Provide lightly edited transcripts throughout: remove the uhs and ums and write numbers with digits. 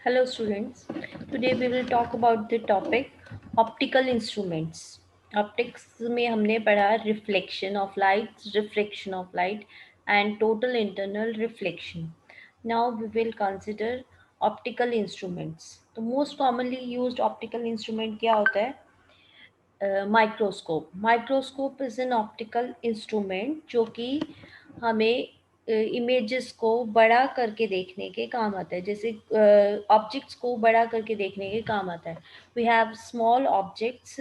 Hello students, today we will talk about the topic optical instruments. Optics में हमने पढ़ा reflection of light, refraction of light and total internal reflection. Now we will consider optical instruments. तो most commonly used optical instrument क्या होता है? Microscope microscope is an optical instrument जो कि हमें इमेजेस को बड़ा करके देखने के काम आता है, जैसे ऑब्जेक्ट्स को बड़ा करके देखने के काम आता है. वी हैव स्मॉल ऑब्जेक्ट्स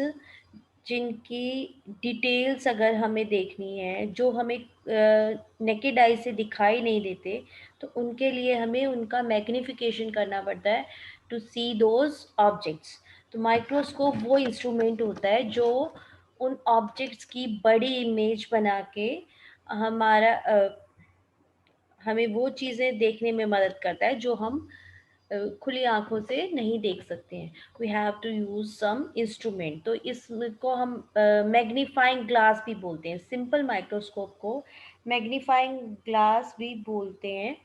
जिनकी डिटेल्स अगर हमें देखनी है, जो हमें नेकेड आई से दिखाई नहीं देते, तो उनके लिए हमें उनका मैग्निफिकेशन करना पड़ता है टू सी दोज ऑब्जेक्ट्स. तो माइक्रोस्कोप वो इंस्ट्रूमेंट होता है जो उन ऑब्जेक्ट्स की बड़ी इमेज बना के हमारा हमें वो चीज़ें देखने में मदद करता है जो हम खुली आंखों से नहीं देख सकते हैं. We have to use some instrument. तो इसको हम मैग्नीफाइंग ग्लास भी बोलते हैं. सिंपल माइक्रोस्कोप को मैग्नीफाइंग ग्लास भी बोलते हैं,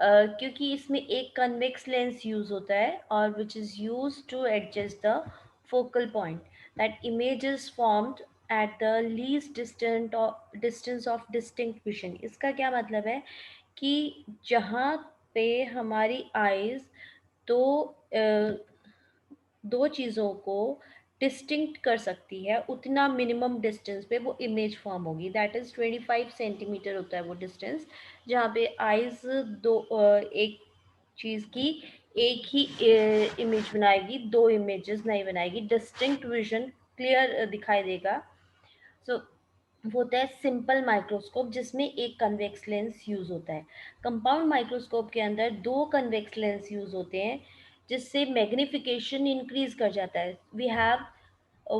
क्योंकि इसमें एक कन्वेक्स लेंस यूज होता है और which is use to adjust the focal point. That image is formed at the least distance of distinct vision. इसका क्या मतलब है कि जहाँ पे हमारी आइज़ दो दो चीज़ों को डिस्टिंक्ट कर सकती है, उतना मिनिमम डिस्टेंस पे वो इमेज फॉर्म होगी. दैट इज़ 25 सेंटीमीटर होता है वो डिस्टेंस, जहाँ पे आइज़ एक चीज़ की एक ही इमेज बनाएगी, दो इमेजेस नहीं बनाएगी. डिस्टिंक्ट विजन क्लियर दिखाई देगा. सो वो होता है सिंपल माइक्रोस्कोप जिसमें एक कन्वेक्स लेंस यूज होता है. कंपाउंड माइक्रोस्कोप के अंदर दो कन्वेक्स लेंस यूज होते हैं जिससे मैग्निफिकेशन इंक्रीज कर जाता है. We have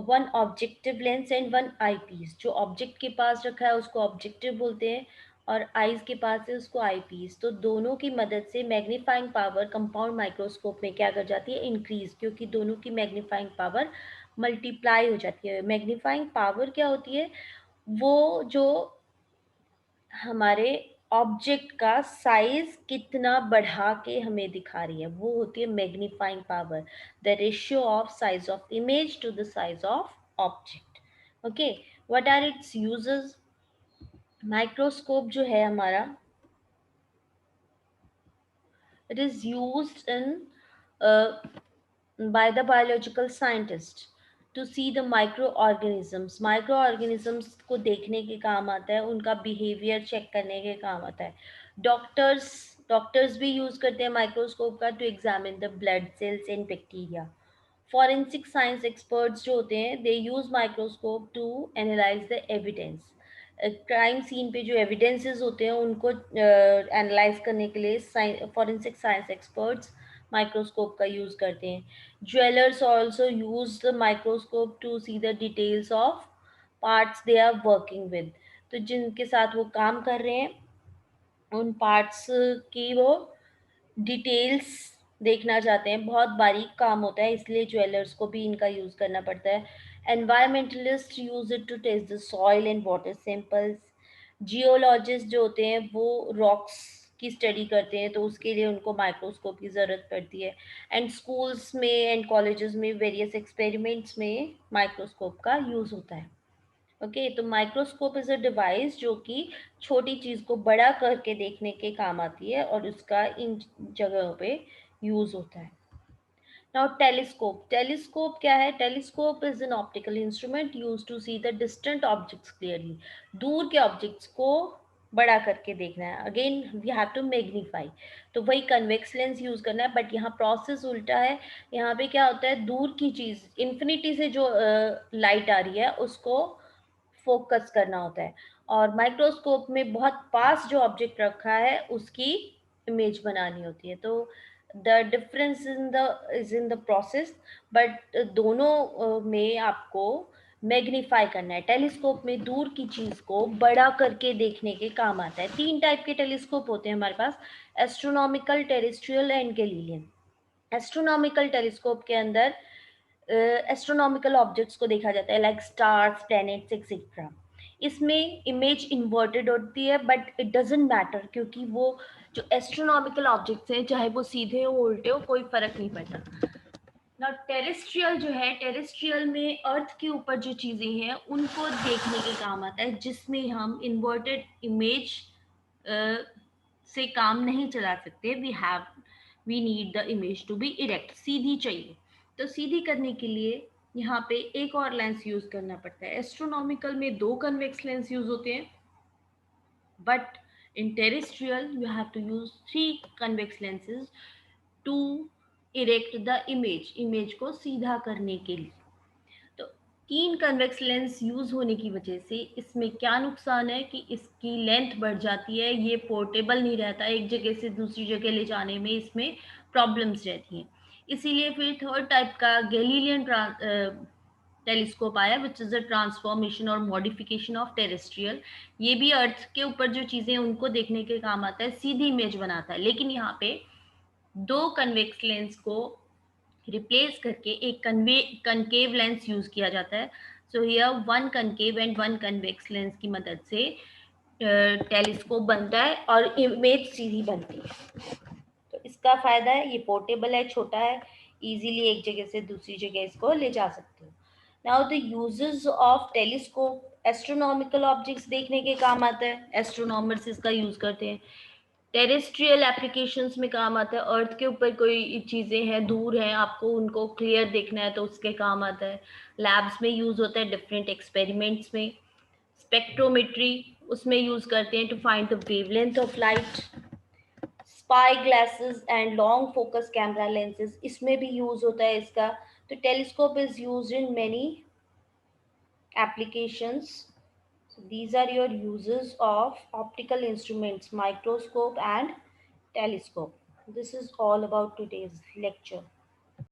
one objective lens and one eyepiece. जो ऑब्जेक्ट के पास रखा है उसको ऑब्जेक्टिव बोलते हैं और आईज के पास है उसको आई पीस. तो दोनों की मदद से मैग्नीफाइंग पावर कंपाउंड माइक्रोस्कोप में क्या कर जाती है, इंक्रीज, क्योंकि दोनों की मैग्नीफाइंग पावर मल्टीप्लाई हो जाती है. मैग्नीफाइंग पावर क्या होती है? वो जो हमारे ऑब्जेक्ट का साइज कितना बढ़ा के हमें दिखा रही है, वो होती है magnifying power. The ratio of size of image to the size of object. Okay, what are its uses? Microscope जो है हमारा, it is used in by the biological scientist to see the microorganisms. Microorganisms को देखने के काम आता है, उनका बिहेवियर चेक करने के काम आता है. डॉक्टर्स डॉक्टर्स भी यूज करते हैं माइक्रोस्कोप का to examine the blood cells and bacteria. Forensic science experts जो होते हैं, they use microscope to analyse the evidence. Crime scene पे जो एविडेंसेस होते हैं उनको एनालाइज करने के लिए फॉरेंसिक साइंस एक्सपर्ट्स माइक्रोस्कोप का यूज़ करते हैं. Jewellers also use the microscope to see the details of parts they are working with. तो जिनके साथ वो काम कर रहे हैं उन पार्ट्स की वो डिटेल्स देखना चाहते हैं. बहुत बारीक काम होता है, इसलिए ज्वेलर्स को भी इनका यूज़ करना पड़ता है. Environmentalist use it to test the soil and water samples. Geologist जो होते हैं वो रॉक्स की स्टडी करते हैं, तो उसके लिए उनको माइक्रोस्कोप की ज़रूरत पड़ती है. एंड स्कूल्स में एंड कॉलेजेस में वेरियस एक्सपेरिमेंट्स में माइक्रोस्कोप का यूज़ होता है. ओके, तो माइक्रोस्कोप इज अ डिवाइस जो कि छोटी चीज को बड़ा करके देखने के काम आती है और उसका इन जगहों पे यूज होता है. Now telescope. टेलीस्कोप क्या है? Telescope is an optical instrument use to see the distant objects clearly. दूर के ऑब्जेक्ट्स को बड़ा करके देखना है. Again we have to magnify. तो वही कन्वेक्स लेंस यूज करना है, बट यहाँ प्रोसेस उल्टा है. यहाँ पे क्या होता है, दूर की चीज इन्फिनिटी से जो लाइट आ रही है उसको फोकस करना होता है, और माइक्रोस्कोप में बहुत पास जो ऑब्जेक्ट रखा है उसकी इमेज बनानी होती है. तो the difference is in the process, but दोनों में आपको मैग्नीफाई करना है. टेलीस्कोप में दूर की चीज को बड़ा करके देखने के काम आता है. तीन टाइप के टेलीस्कोप होते हैं हमारे पास: astronomical, terrestrial and Galilean. Astronomical telescope के अंदर एस्ट्रोनॉमिकल ऑब्जेक्ट्स को देखा जाता है, लाइक स्टार्स, प्लैनेट्स एक्सेट्रा. इसमें इमेज इन्वर्टेड होती है, बट इट डजेंट मैटर, क्योंकि वो जो एस्ट्रोनॉमिकल ऑब्जेक्ट्स हैं, चाहे वो सीधे हो उल्टे हो, कोई फर्क नहीं पड़ता। ना टेरेस्ट्रियल जो है, टेरेस्ट्रियल में अर्थ के ऊपर जो चीजें हैं उनको देखने के काम आता है, जिसमें हम इन्वर्टेड इमेज से काम नहीं चला सकते। We need the image to be erect, सीधी चाहिए। तो सीधी करने के लिए यहाँ पे एक और लेंस यूज करना पड़ता है। एस्ट्रोनॉमिकल में दो कन्वेक्स लेंस यूज होते हैं, but in terrestrial you have to use three convex lenses to erect the image को सीधा करने के लिए। तो तीन कन्वेक्स लेंस यूज होने की वजह से इसमें क्या नुकसान है कि इसकी लेंथ बढ़ जाती है, ये पोर्टेबल नहीं रहता, एक जगह से दूसरी जगह ले जाने में इसमें प्रॉब्लम्स रहती हैं। इसीलिए फिर थर्ड टाइप का गैलीलियन टेलीस्कोप आया, विच इज अ ट्रांसफॉर्मेशन और मॉडिफिकेशन ऑफ टेरेस्ट्रियल। ये भी अर्थ के ऊपर जो चीजें उनको देखने के काम आता है, सीधी इमेज बनाता है, लेकिन यहाँ पे दो कन्वेक्स लेंस को रिप्लेस करके एक कनकेव लेंस यूज किया जाता है। So here one concave and one convex lens की मदद से टेलीस्कोप बनता है और इमेज सीधी बनती है। तो इसका फायदा है, ये पोर्टेबल है, छोटा है, इजीली एक जगह से दूसरी जगह इसको ले जा सकते हो। Now the uses of telescope, astronomical objects देखने के काम आता है, एस्ट्रोनॉमर्स इसका यूज करते हैं। टेरेस्ट्रियल एप्लीकेशंस में काम आता है, अर्थ के ऊपर कोई चीज़ें हैं, दूर हैं, आपको उनको क्लियर देखना है तो उसके काम आता है। लैब्स में यूज़ होता है, डिफरेंट एक्सपेरिमेंट्स में। स्पेक्ट्रोमेट्री उसमें यूज़ करते हैं to find the wavelength of light. Spy glasses and long focus camera lenses, इसमें भी यूज़ होता है इसका। तो telescope is use in many applications. So these are your uses of optical instruments, microscope and telescope. This is all about today's lecture.